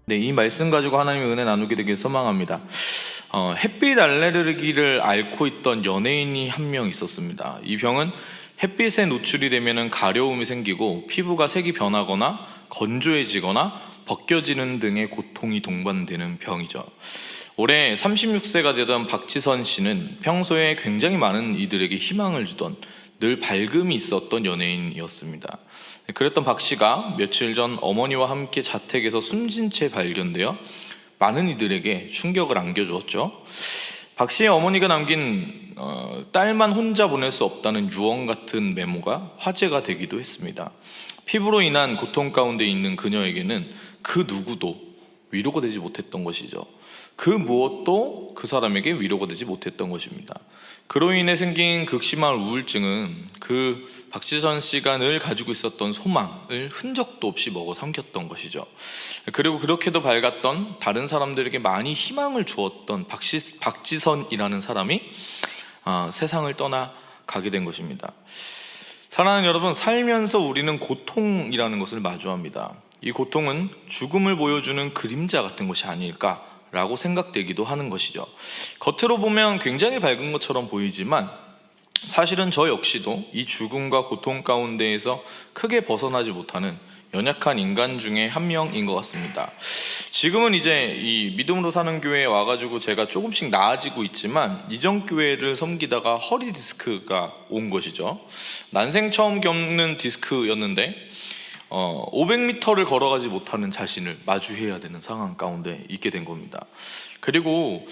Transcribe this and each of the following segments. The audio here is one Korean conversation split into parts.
네, 이 말씀 가지고 하나님의 은혜 나누게 되길 소망합니다. 햇빛 알레르기를 앓고 있던 연예인이 한 명 있었습니다. 이 병은 햇빛에 노출이 되면 가려움이 생기고 피부가 색이 변하거나 건조해지거나 벗겨지는 등의 고통이 동반되는 병이죠. 올해 36세가 되던 박지선 씨는 평소에 굉장히 많은 이들에게 희망을 주던 늘 밝음이 있었던 연예인이었습니다. 그랬던 박 씨가 며칠 전 어머니와 함께 자택에서 숨진 채 발견되어 많은 이들에게 충격을 안겨주었죠. 박 씨의 어머니가 남긴 딸만 혼자 보낼 수 없다는 유언 같은 메모가 화제가 되기도 했습니다. 피부로 인한 고통 가운데 있는 그녀에게는 그 누구도 위로가 되지 못했던 것이죠. 그 무엇도 그 사람에게 위로가 되지 못했던 것입니다. 그로 인해 생긴 극심한 우울증은 그 박지선 씨가 늘 가지고 있었던 소망을 흔적도 없이 먹어 삼켰던 것이죠. 그리고 그렇게도 밝았던 다른 사람들에게 많이 희망을 주었던 박지선이라는 사람이 세상을 떠나가게 된 것입니다. 사랑하는 여러분, 살면서 우리는 고통이라는 것을 마주합니다. 이 고통은 죽음을 보여주는 그림자 같은 것이 아닐까 라고 생각되기도 하는 것이죠. 겉으로 보면 굉장히 밝은 것처럼 보이지만 사실은 저 역시도 이 죽음과 고통 가운데에서 크게 벗어나지 못하는 연약한 인간 중에 한 명인 것 같습니다. 지금은 이제 이 믿음으로 사는 교회에 와가지고 제가 조금씩 나아지고 있지만 이전 교회를 섬기다가 허리 디스크가 온 것이죠. 난생 처음 겪는 디스크였는데 500m를 걸어가지 못하는 자신을 마주해야 되는 상황 가운데 있게 된 겁니다. 그리고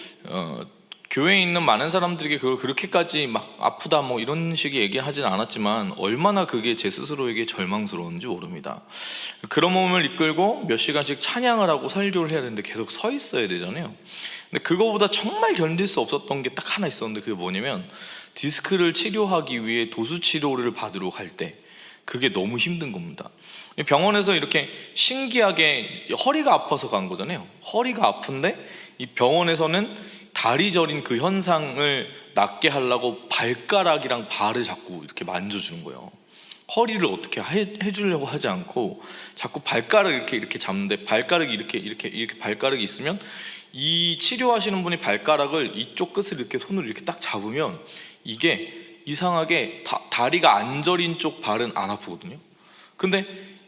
교회에 있는 많은 사람들에게 그걸 그렇게까지 막 아프다 뭐 이런 식의 얘기하진 않았지만 얼마나 그게 제 스스로에게 절망스러운지 모릅니다. 그런 몸을 이끌고 몇 시간씩 찬양을 하고 설교를 해야 되는데 계속 서 있어야 되잖아요. 근데 그거보다 정말 견딜 수 없었던 게 딱 하나 있었는데 그게 뭐냐면 디스크를 치료하기 위해 도수 치료를 받으러 갈 때 그게 너무 힘든 겁니다. 병원에서 이렇게 신기하게 허리가 아파서 간 거잖아요. 허리가 아픈데 이 병원에서는 다리 저린 그 현상을 낫게 하려고 발가락이랑 발을 자꾸 이렇게 만져주는 거예요. 허리를 어떻게 해주려고 하지 않고 자꾸 발가락을 이렇게 잡는데 발가락이 이렇게 발가락이 있으면 이 치료하시는 분이 발가락을 이쪽 끝을 이렇게 손으로 이렇게 딱 잡으면 이게 이상하게 다리가 안 저린 쪽 발은 안 아프거든요. 근데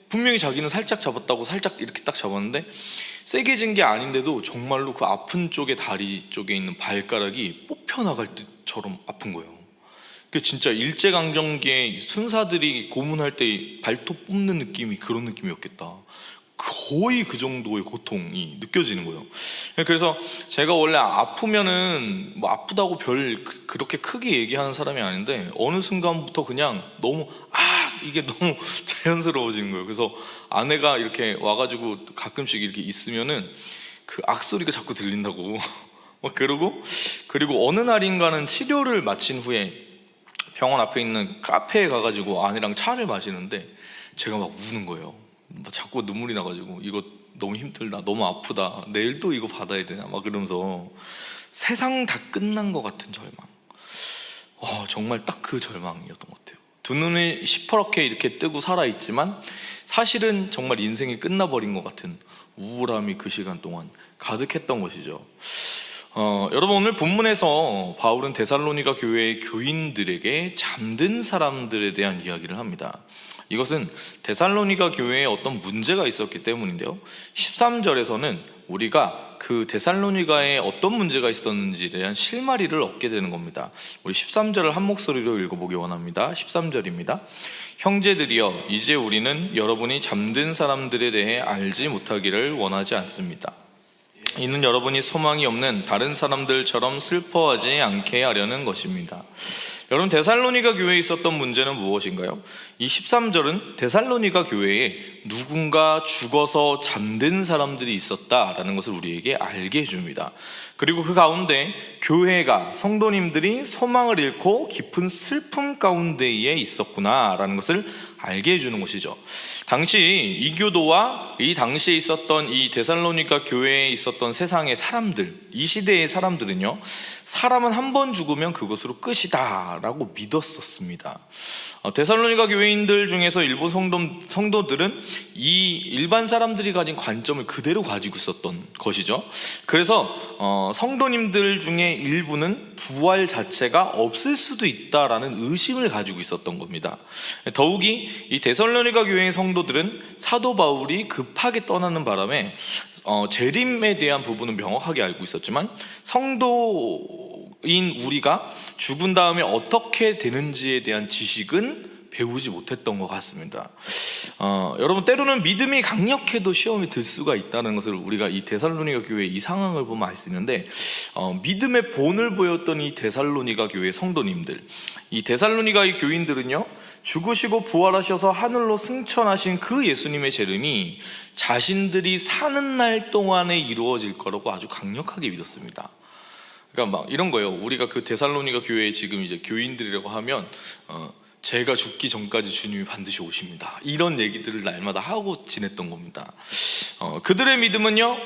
분명히 자기는 살짝 잡았다고 살짝 이렇게 딱 잡았는데 세게 진 게 아닌데도 정말로 그 아픈 쪽에 다리 쪽에 있는 발가락이 뽑혀나갈 때처럼 아픈 거예요. 그 진짜 일제강점기에 순사들이 고문할 때 발톱 뽑는 느낌이 그런 느낌이었겠다. 거의 그 정도의 고통이 느껴지는 거예요. 그래서 제가 원래 아프면은 뭐 아프다고 그렇게 크게 얘기하는 사람이 아닌데 어느 순간부터 그냥 너무 이게 너무 자연스러워지는 거예요. 그래서 아내가 이렇게 와가지고 가끔씩 이렇게 있으면은 그 악소리가 자꾸 들린다고 막 그리고 어느 날인가는 치료를 마친 후에 병원 앞에 있는 카페에 가가지고 아내랑 차를 마시는데 제가 막 우는 거예요. 자꾸 눈물이 나가지고 이거 너무 힘들다, 너무 아프다, 내일 또 이거 받아야 되나 막 그러면서 세상 다 끝난 것 같은 절망. 정말 딱 그 절망이었던 것 같아요. 두 눈이 시퍼렇게 이렇게 뜨고 살아있지만 사실은 정말 인생이 끝나버린 것 같은 우울함이 그 시간 동안 가득했던 것이죠. 여러분, 오늘 본문에서 바울은 데살로니가 교회의 교인들에게 잠든 사람들에 대한 이야기를 합니다. 이것은 데살로니가 교회에 어떤 문제가 있었기 때문인데요. 13절에서는 우리가 그 데살로니가에 어떤 문제가 있었는지에 대한 실마리를 얻게 되는 겁니다. 우리 13절을 한 목소리로 읽어보기 원합니다. 13절입니다. 형제들이여, 이제 우리는 여러분이 잠든 사람들에 대해 알지 못하기를 원하지 않습니다. 이는 여러분이 소망이 없는 다른 사람들처럼 슬퍼하지 않게 하려는 것입니다. 여러분, 데살로니가 교회에 있었던 문제는 무엇인가요? 이 13절은 데살로니가 교회에 누군가 죽어서 잠든 사람들이 있었다라는 것을 우리에게 알게 해줍니다. 그리고 그 가운데 교회가, 성도님들이 소망을 잃고 깊은 슬픔 가운데에 있었구나라는 것을 알게 해주는 것이죠. 당시 이 교도와 이 당시에 있었던 이 데살로니가 교회에 있었던 세상의 사람들, 이 시대의 사람들은요, 사람은 한 번 죽으면 그것으로 끝이다 라고 믿었었습니다. 데살로니가 교회인들 중에서 일부 성도들은 이 일반 사람들이 가진 관점을 그대로 가지고 있었던 것이죠. 그래서 성도님들 중에 일부는 부활 자체가 없을 수도 있다라는 의심을 가지고 있었던 겁니다. 더욱이 이 데살로니가 교회의 성도들은 사도 바울이 급하게 떠나는 바람에 재림에 대한 부분은 명확하게 알고 있었지만 성도인 우리가 죽은 다음에 어떻게 되는지에 대한 지식은 배우지 못했던 것 같습니다. 여러분, 때로는 믿음이 강력해도 시험이 들 수가 있다는 것을 우리가 이 데살로니가 교회의 이 상황을 보면 알 수 있는데, 믿음의 본을 보였던 이 데살로니가 교회 성도님들, 이 데살로니가의 교인들은요, 죽으시고 부활하셔서 하늘로 승천하신 그 예수님의 재림이 자신들이 사는 날 동안에 이루어질 거라고 아주 강력하게 믿었습니다. 그러니까 막 이런 거예요. 우리가 그 데살로니가 교회에 지금 이제 교인들이라고 하면 제가 죽기 전까지 주님이 반드시 오십니다, 이런 얘기들을 날마다 하고 지냈던 겁니다. 그들의 믿음은요,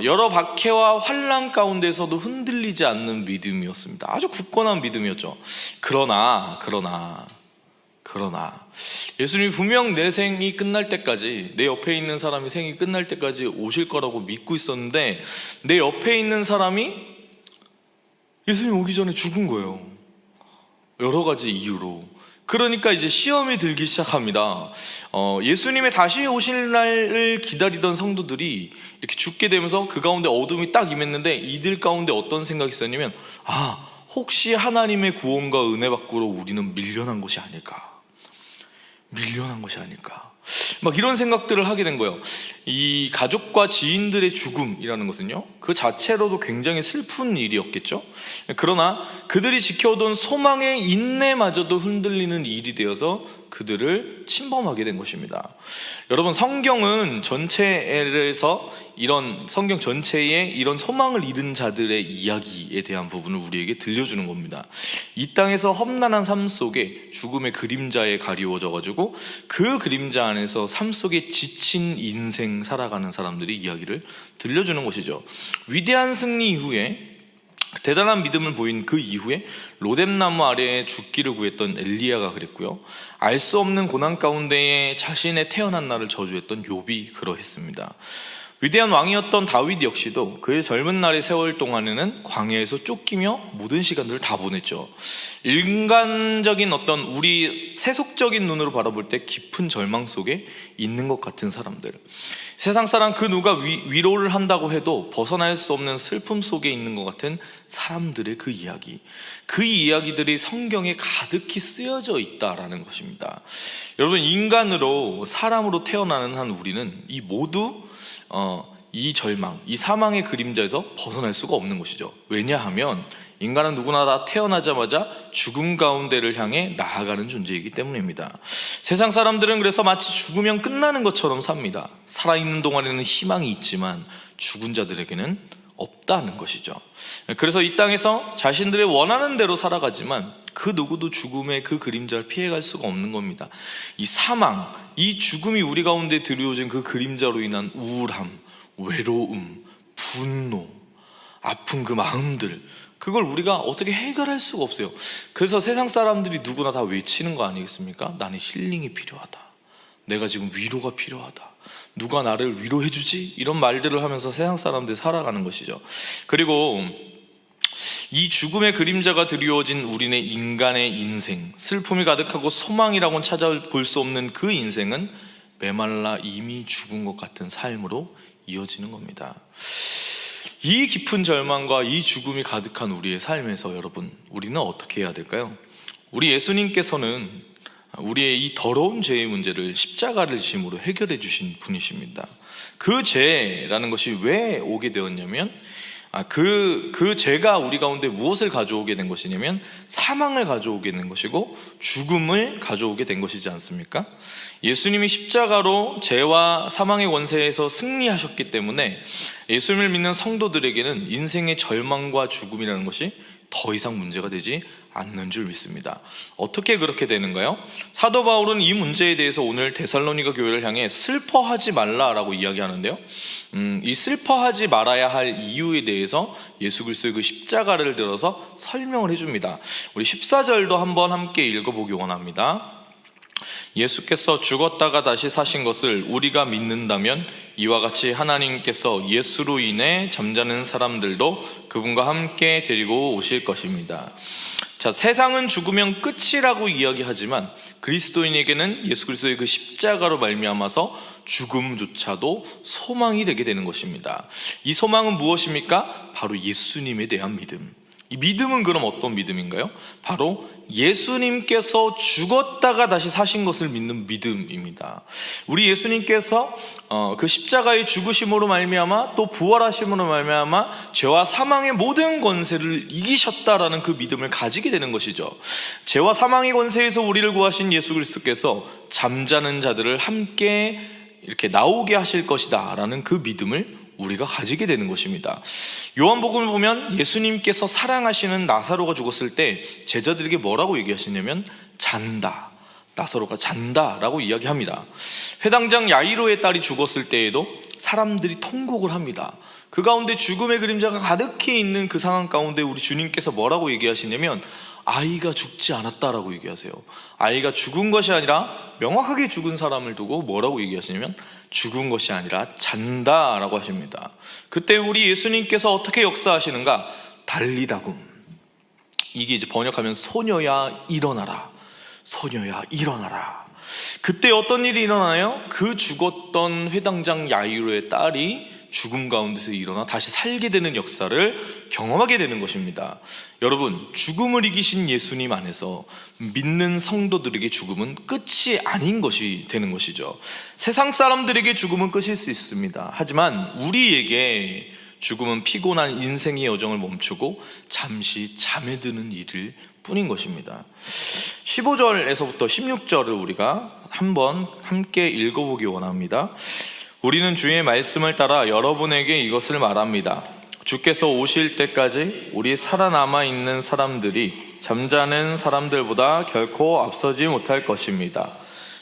여러 박해와 환난 가운데서도 흔들리지 않는 믿음이었습니다. 아주 굳건한 믿음이었죠. 그러나 예수님이 분명 내 생이 끝날 때까지, 내 옆에 있는 사람이 생이 끝날 때까지 오실 거라고 믿고 있었는데, 내 옆에 있는 사람이 예수님 오기 전에 죽은 거예요. 여러 가지 이유로. 그러니까 이제 시험이 들기 시작합니다. 예수님의 다시 오실 날을 기다리던 성도들이 이렇게 죽게 되면서 그 가운데 어둠이 딱 임했는데, 이들 가운데 어떤 생각이 있었냐면, 혹시 하나님의 구원과 은혜 밖으로 우리는 밀려난 것이 아닐까, 막 이런 생각들을 하게 된 거예요. 이 가족과 지인들의 죽음이라는 것은요, 그 자체로도 굉장히 슬픈 일이었겠죠. 그러나 그들이 지켜오던 소망의 인내마저도 흔들리는 일이 되어서 그들을 침범하게 된 것입니다. 여러분, 성경 전체에 이런 소망을 잃은 자들의 이야기에 대한 부분을 우리에게 들려주는 겁니다. 이 땅에서 험난한 삶 속에 죽음의 그림자에 가리워져 가지고 그 그림자 안에서 삶 속에 지친 인생 살아가는 사람들의 이야기를 들려주는 것이죠. 위대한 승리 이후에, 대단한 믿음을 보인 그 이후에 로뎀나무 아래에 죽기를 구했던 엘리야가 그랬고요, 알 수 없는 고난 가운데에 자신의 태어난 날을 저주했던 욥이 그러했습니다. 위대한 왕이었던 다윗 역시도 그의 젊은 날의 세월 동안에는 광야에서 쫓기며 모든 시간들을 다 보냈죠. 인간적인 어떤 우리 세속적인 눈으로 바라볼 때 깊은 절망 속에 있는 것 같은 사람들, 세상 사람 그 누가 위로를 한다고 해도 벗어날 수 없는 슬픔 속에 있는 것 같은 사람들의 그 이야기들이 성경에 가득히 쓰여져 있다라는 것입니다. 여러분, 인간으로, 사람으로 태어나는 한 우리는 이 모두 이 절망, 이 사망의 그림자에서 벗어날 수가 없는 것이죠. 왜냐하면 인간은 누구나 다 태어나자마자 죽음 가운데를 향해 나아가는 존재이기 때문입니다. 세상 사람들은 그래서 마치 죽으면 끝나는 것처럼 삽니다. 살아있는 동안에는 희망이 있지만 죽은 자들에게는 없다는 것이죠. 그래서 이 땅에서 자신들의 원하는 대로 살아가지만 그 누구도 죽음의 그 그림자를 피해갈 수가 없는 겁니다. 이 사망, 이 죽음이 우리 가운데 드리워진 그 그림자로 인한 우울함, 외로움, 분노, 아픈 그 마음들, 그걸 우리가 어떻게 해결할 수가 없어요. 그래서 세상 사람들이 누구나 다 외치는 거 아니겠습니까? 나는 힐링이 필요하다, 내가 지금 위로가 필요하다, 누가 나를 위로해주지? 이런 말들을 하면서 세상 사람들이 살아가는 것이죠. 그리고 이 죽음의 그림자가 드리워진 우리네 인간의 인생, 슬픔이 가득하고 소망이라고는 찾아볼 수 없는 그 인생은 메말라 이미 죽은 것 같은 삶으로 이어지는 겁니다. 이 깊은 절망과 이 죽음이 가득한 우리의 삶에서 여러분, 우리는 어떻게 해야 될까요? 우리 예수님께서는 우리의 이 더러운 죄의 문제를 십자가를 지심으로 해결해 주신 분이십니다. 그 죄라는 것이 왜 오게 되었냐면, 그 죄가 우리 가운데 무엇을 가져오게 된 것이냐면 사망을 가져오게 된 것이고 죽음을 가져오게 된 것이지 않습니까? 예수님이 십자가로 죄와 사망의 권세에서 승리하셨기 때문에 예수님을 믿는 성도들에게는 인생의 절망과 죽음이라는 것이 더 이상 문제가 되지 않는 줄 믿습니다. 어떻게 그렇게 되는가요? 사도 바울은 이 문제에 대해서 오늘 데살로니가 교회를 향해 슬퍼하지 말라라고 이야기하는데요. 이 슬퍼하지 말아야 할 이유에 대해서 예수 그리스도의 그 십자가를 들어서 설명을 해줍니다. 우리 14절도 한번 함께 읽어보기 원합니다. 예수께서 죽었다가 다시 사신 것을 우리가 믿는다면 이와 같이 하나님께서 예수로 인해 잠자는 사람들도 그분과 함께 데리고 오실 것입니다. 자, 세상은 죽으면 끝이라고 이야기하지만 그리스도인에게는 예수 그리스도의 그 십자가로 말미암아서 죽음조차도 소망이 되게 되는 것입니다. 이 소망은 무엇입니까? 바로 예수님에 대한 믿음. 이 믿음은 그럼 어떤 믿음인가요? 바로 예수님께서 죽었다가 다시 사신 것을 믿는 믿음입니다. 우리 예수님께서 그 십자가의 죽으심으로 말미암아 또 부활하심으로 말미암아 죄와 사망의 모든 권세를 이기셨다라는 그 믿음을 가지게 되는 것이죠. 죄와 사망의 권세에서 우리를 구하신 예수 그리스도께서 잠자는 자들을 함께 이렇게 나오게 하실 것이다 라는 그 믿음을 우리가 가지게 되는 것입니다. 요한복음을 보면 예수님께서 사랑하시는 나사로가 죽었을 때 제자들에게 뭐라고 얘기하시냐면 잔다, 나사로가 잔다 라고 이야기합니다. 회당장 야이로의 딸이 죽었을 때에도 사람들이 통곡을 합니다. 그 가운데 죽음의 그림자가 가득히 있는 그 상황 가운데 우리 주님께서 뭐라고 얘기하시냐면 아이가 죽지 않았다라고 얘기하세요. 아이가 죽은 것이 아니라 명확하게 죽은 사람을 두고 뭐라고 얘기하시냐면 죽은 것이 아니라 잔다라고 하십니다. 그때 우리 예수님께서 어떻게 역사하시는가? 달리다굼. 이게 이제 번역하면 소녀야 일어나라, 소녀야 일어나라. 그때 어떤 일이 일어나요? 그 죽었던 회당장 야이로의 딸이 죽음 가운데서 일어나 다시 살게 되는 역사를 경험하게 되는 것입니다. 여러분, 죽음을 이기신 예수님 안에서 믿는 성도들에게 죽음은 끝이 아닌 것이 되는 것이죠. 세상 사람들에게 죽음은 끝일 수 있습니다. 하지만 우리에게 죽음은 피곤한 인생의 여정을 멈추고 잠시 잠에 드는 일일 뿐인 것입니다. 15절에서부터 16절을 우리가 한번 함께 읽어보기 원합니다. 우리는 주의 말씀을 따라 여러분에게 이것을 말합니다. 주께서 오실 때까지 우리 살아남아 있는 사람들이 잠자는 사람들보다 결코 앞서지 못할 것입니다.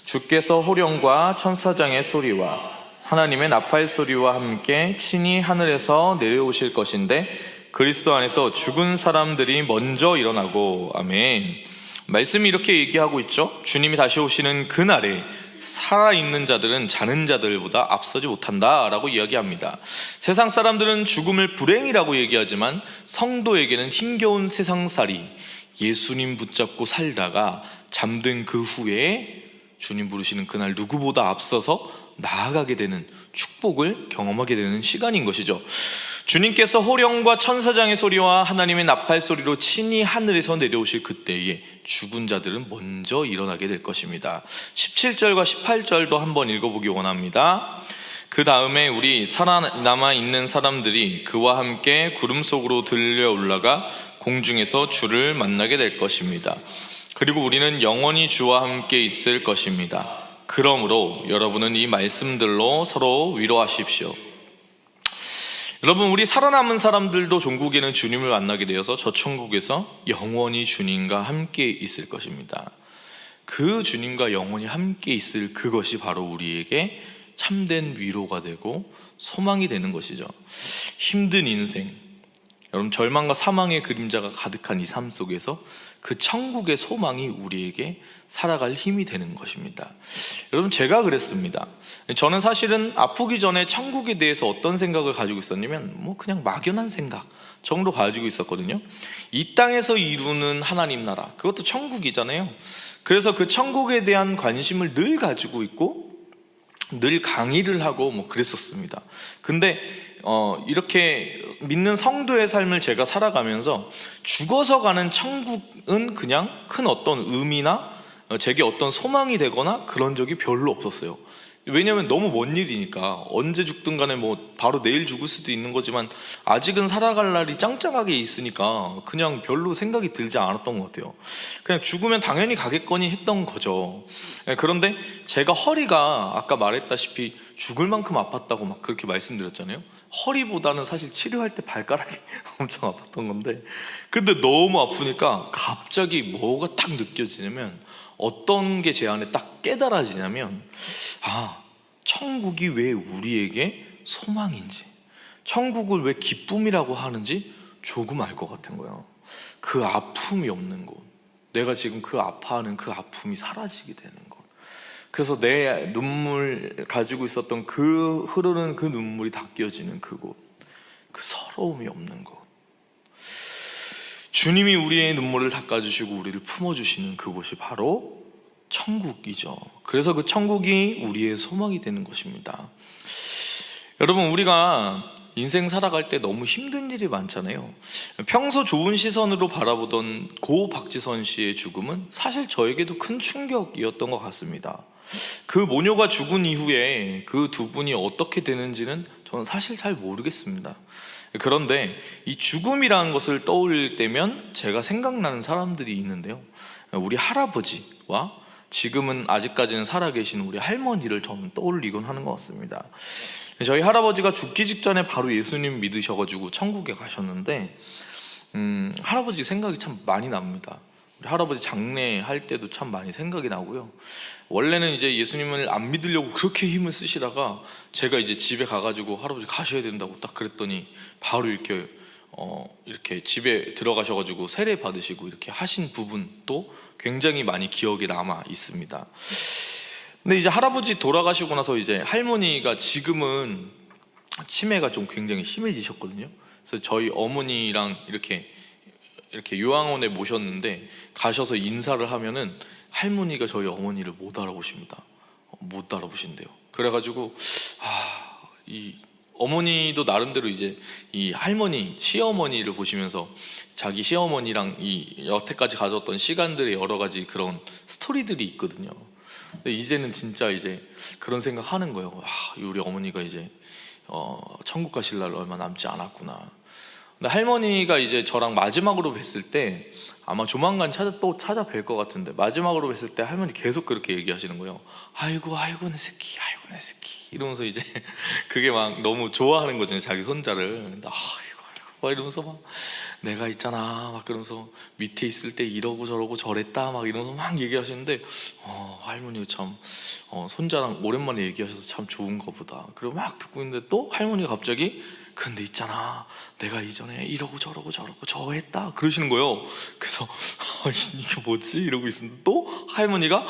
주께서 호령과 천사장의 소리와 하나님의 나팔 소리와 함께 친히 하늘에서 내려오실 것인데 그리스도 안에서 죽은 사람들이 먼저 일어나고. 아멘. 말씀이 이렇게 얘기하고 있죠. 주님이 다시 오시는 그날에 살아있는 자들은 자는 자들보다 앞서지 못한다 라고 이야기합니다. 세상 사람들은 죽음을 불행이라고 얘기하지만 성도에게는 힘겨운 세상살이, 예수님 붙잡고 살다가 잠든 그 후에 주님 부르시는 그날 누구보다 앞서서 나아가게 되는 축복을 경험하게 되는 시간인 것이죠. 주님께서 호령과 천사장의 소리와 하나님의 나팔 소리로 친히 하늘에서 내려오실 그때에 죽은 자들은 먼저 일어나게 될 것입니다. 17절과 18절도 한번 읽어보기 원합니다. 그 다음에 우리 살아남아 있는 사람들이 그와 함께 구름 속으로 들려 올라가 공중에서 주를 만나게 될 것입니다. 그리고 우리는 영원히 주와 함께 있을 것입니다. 그러므로 여러분은 이 말씀들로 서로 위로하십시오. 여러분, 우리 살아남은 사람들도 종국에는 주님을 만나게 되어서 저 천국에서 영원히 주님과 함께 있을 것입니다. 그 주님과 영원히 함께 있을 그것이 바로 우리에게 참된 위로가 되고 소망이 되는 것이죠. 힘든 인생, 여러분, 절망과 사망의 그림자가 가득한 이 삶 속에서 그 천국의 소망이 우리에게 살아갈 힘이 되는 것입니다. 여러분, 제가 그랬습니다. 저는 사실은 아프기 전에 천국에 대해서 어떤 생각을 가지고 있었냐면 그냥 막연한 생각 정도 가지고 있었거든요. 이 땅에서 이루는 하나님 나라, 그것도 천국이잖아요. 그래서 그 천국에 대한 관심을 늘 가지고 있고 늘 강의를 하고 그랬었습니다. 근데 이렇게 믿는 성도의 삶을 제가 살아가면서 죽어서 가는 천국은 그냥 큰 어떤 의미나 제게 어떤 소망이 되거나 그런 적이 별로 없었어요. 왜냐면 너무 먼 일이니까. 언제 죽든 간에 뭐 바로 내일 죽을 수도 있는 거지만 아직은 살아갈 날이 짱짱하게 있으니까 그냥 별로 생각이 들지 않았던 것 같아요. 그냥 죽으면 당연히 가겠거니 했던 거죠. 그런데 제가 허리가 아까 말했다시피 죽을 만큼 아팠다고 막 그렇게 말씀드렸잖아요. 허리보다는 사실 치료할 때 발가락이 엄청 아팠던 건데, 근데 너무 아프니까 갑자기 뭐가 딱 느껴지냐면, 어떤 게 제 안에 딱 깨달아지냐면, 아, 천국이 왜 우리에게 소망인지, 천국을 왜 기쁨이라고 하는지 조금 알 것 같은 거예요. 그 아픔이 없는 곳, 내가 지금 그 아파하는 그 아픔이 사라지게 되는 곳. 그래서 내 눈물 가지고 있었던 그 흐르는 그 눈물이 닦여지는 그곳, 그 서러움이 없는 곳, 주님이 우리의 눈물을 닦아주시고 우리를 품어주시는 그곳이 바로 천국이죠. 그래서 그 천국이 우리의 소망이 되는 것입니다. 여러분, 우리가 인생 살아갈 때 너무 힘든 일이 많잖아요. 평소 좋은 시선으로 바라보던 고 박지선 씨의 죽음은 사실 저에게도 큰 충격이었던 것 같습니다. 그 모녀가 죽은 이후에 그 두 분이 어떻게 되는지는 저는 사실 잘 모르겠습니다. 그런데 이 죽음이라는 것을 떠올릴 때면 제가 생각나는 사람들이 있는데요, 우리 할아버지와 지금은 아직까지는 살아계신 우리 할머니를 저는 떠올리곤 하는 것 같습니다. 저희 할아버지가 죽기 직전에 바로 예수님 믿으셔가지고 천국에 가셨는데, 할아버지 생각이 참 많이 납니다. 우리 할아버지 장례할 때도 참 많이 생각이 나고요. 원래는 이제 예수님을 안 믿으려고 그렇게 힘을 쓰시다가 제가 이제 집에 가가지고 할아버지 가셔야 된다고 딱 그랬더니 바로 이렇게 집에 들어가셔가지고 세례 받으시고 이렇게 하신 부분도 굉장히 많이 기억에 남아 있습니다. 근데 이제 할아버지 돌아가시고 나서 이제 할머니가 지금은 치매가 좀 굉장히 심해지셨거든요. 그래서 저희 어머니랑 이렇게 요양원에 모셨는데 가셔서 인사를 하면은 할머니가 저희 어머니를 못 알아보십니다. 못 알아보신대요. 그래가지고 이 어머니도 나름대로 이제 이 할머니, 시어머니를 보시면서 자기 시어머니랑 이 여태까지 가졌던 시간들의 여러 가지 그런 스토리들이 있거든요. 근데 이제는 진짜 이제 그런 생각하는 거예요. 우리 어머니가 이제 천국 가실 날 얼마 남지 않았구나. 근데 할머니가 이제 저랑 마지막으로 뵀을 때 아마 조만간 찾아뵐 것 같은데, 마지막으로 뵀을 때 할머니 계속 그렇게 얘기하시는 거예요. 아이고 내 새끼, 아이고 내 새끼 이러면서 이제 그게 막 너무 좋아하는 거잖아요, 자기 손자를. 막 이러면서 막 내가 있잖아 막 그러면서 밑에 있을 때 이러고 저러고 저랬다 막 이러면서 막 얘기하시는데, 할머니가 참 손자랑 오랜만에 얘기하셔서 참 좋은가 보다. 그리고 막 듣고 있는데 또 할머니가 갑자기 근데 있잖아 내가 이전에 이러고 저러고 저 했다 그러시는 거예요. 그래서 이게 뭐지 이러고 있었는데 또 할머니가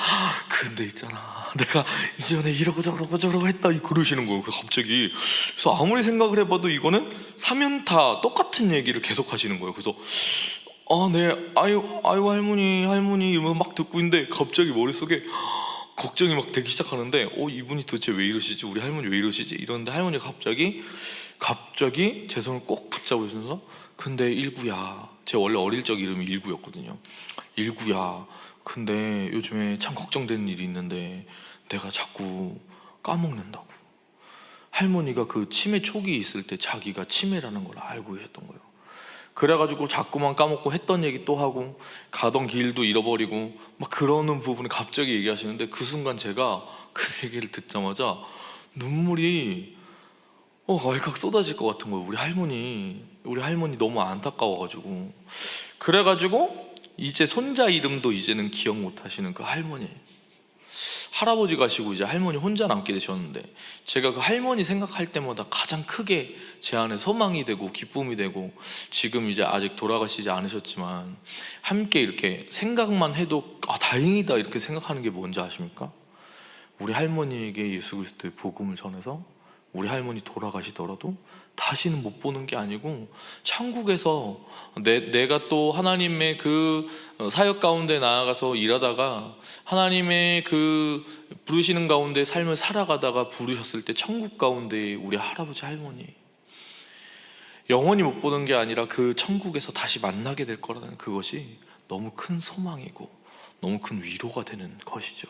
근데 있잖아 내가 이전에 이러고 저러고 했다 그러시는 거예요. 갑자기. 그래서 아무리 생각을 해봐도 이거는 3연타 똑같은 얘기를 계속 하시는 거예요. 그래서 네, 아유 할머니 이러면서 막 듣고 있는데 갑자기 머릿속에 걱정이 막 되기 시작하는데, 이분이 도대체 왜 이러시지? 우리 할머니 왜 이러시지? 이러는데 할머니가 갑자기 제 손을 꼭 붙잡으시면서 근데 일구야, 제 원래 어릴 적 이름이 일구였거든요. 일구야, 근데 요즘에 참 걱정되는 일이 있는데 내가 자꾸 까먹는다고. 할머니가 그 치매 초기 있을 때 자기가 치매라는 걸 알고 계셨던 거예요. 그래가지고 자꾸만 까먹고 했던 얘기 또 하고 가던 길도 잃어버리고 막 그러는 부분을 갑자기 얘기하시는데, 그 순간 제가 그 얘기를 듣자마자 눈물이 왈칵 쏟아질 것 같은 거예요. 우리 할머니 너무 안타까워가지고. 그래가지고 이제 손자 이름도 이제는 기억 못 하시는 그 할머니, 할아버지 가시고 이제 할머니 혼자 남게 되셨는데, 제가 그 할머니 생각할 때마다 가장 크게 제 안에 소망이 되고 기쁨이 되고, 지금 이제 아직 돌아가시지 않으셨지만 함께 이렇게 생각만 해도 다행이다 이렇게 생각하는 게 뭔지 아십니까? 우리 할머니에게 예수 그리스도의 복음을 전해서 우리 할머니 돌아가시더라도 다시는 못 보는 게 아니고 천국에서 내가 또 하나님의 그 사역 가운데 나아가서 일하다가 하나님의 그 부르시는 가운데 삶을 살아가다가 부르셨을 때 천국 가운데 우리 할아버지 할머니 영원히 못 보는 게 아니라 그 천국에서 다시 만나게 될 거라는 그것이 너무 큰 소망이고 너무 큰 위로가 되는 것이죠.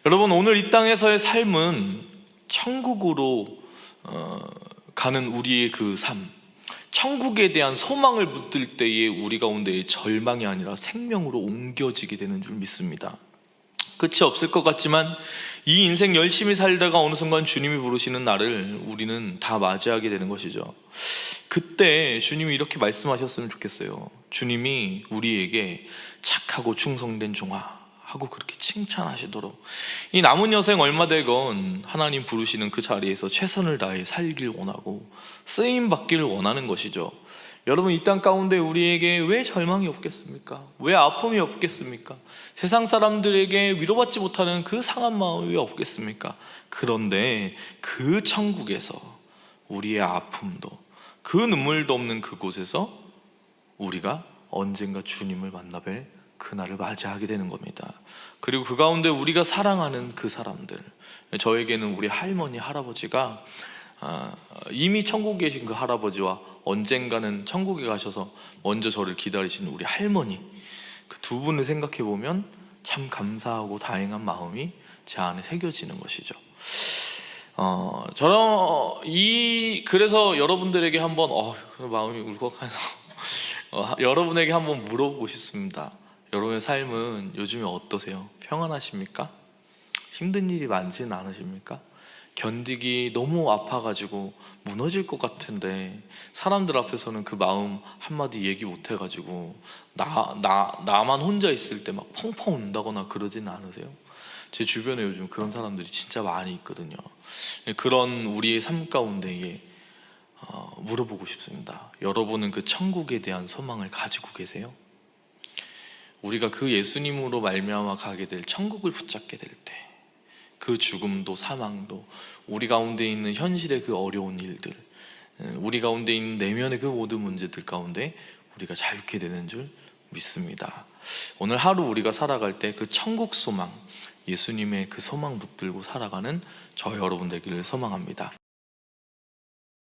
여러분, 오늘 이 땅에서의 삶은 천국으로 가는 우리의 그 삶, 천국에 대한 소망을 붙들 때에 우리 가운데의 절망이 아니라 생명으로 옮겨지게 되는 줄 믿습니다. 끝이 없을 것 같지만 이 인생 열심히 살다가 어느 순간 주님이 부르시는 날을 우리는 다 맞이하게 되는 것이죠. 그때 주님이 이렇게 말씀하셨으면 좋겠어요. 주님이 우리에게 착하고 충성된 종아 하고 그렇게 칭찬하시도록, 이 남은 여생 얼마 되건 하나님 부르시는 그 자리에서 최선을 다해 살길 원하고 쓰임 받기를 원하는 것이죠. 여러분, 이 땅 가운데 우리에게 왜 절망이 없겠습니까? 왜 아픔이 없겠습니까? 세상 사람들에게 위로받지 못하는 그 상한 마음이 왜 없겠습니까? 그런데 그 천국에서 우리의 아픔도, 그 눈물도 없는 그곳에서 우리가 언젠가 주님을 만나뵐 그날을 맞이하게 되는 겁니다. 그리고 그 가운데 우리가 사랑하는 그 사람들, 저에게는 우리 할머니, 할아버지가 이미 천국에 계신 그 할아버지와 언젠가는 천국에 가셔서 먼저 저를 기다리시는 우리 할머니, 그 두 분을 생각해 보면 참 감사하고 다행한 마음이 제 안에 새겨지는 것이죠. 그래서 여러분들에게 한번 마음이 울컥해서 여러분에게 한번 물어보고 싶습니다. 여러분의 삶은 요즘에 어떠세요? 평안하십니까? 힘든 일이 많지는 않으십니까? 견디기 너무 아파가지고 무너질 것 같은데 사람들 앞에서는 그 마음 한마디 얘기 못 해가지고 나만 혼자 있을 때 막 펑펑 운다거나 그러지는 않으세요? 제 주변에 요즘 그런 사람들이 진짜 많이 있거든요. 그런 우리의 삶 가운데에 물어보고 싶습니다. 여러분은 그 천국에 대한 소망을 가지고 계세요? 우리가 그 예수님으로 말미암아 가게 될 천국을 붙잡게 될 때, 그 죽음도 사망도, 우리 가운데 있는 현실의 그 어려운 일들, 우리 가운데 있는 내면의 그 모든 문제들 가운데 우리가 자유케 되는 줄 믿습니다. 오늘 하루 우리가 살아갈 때 그 천국 소망, 예수님의 그 소망 붙들고 살아가는 저 여러분 되기를 소망합니다.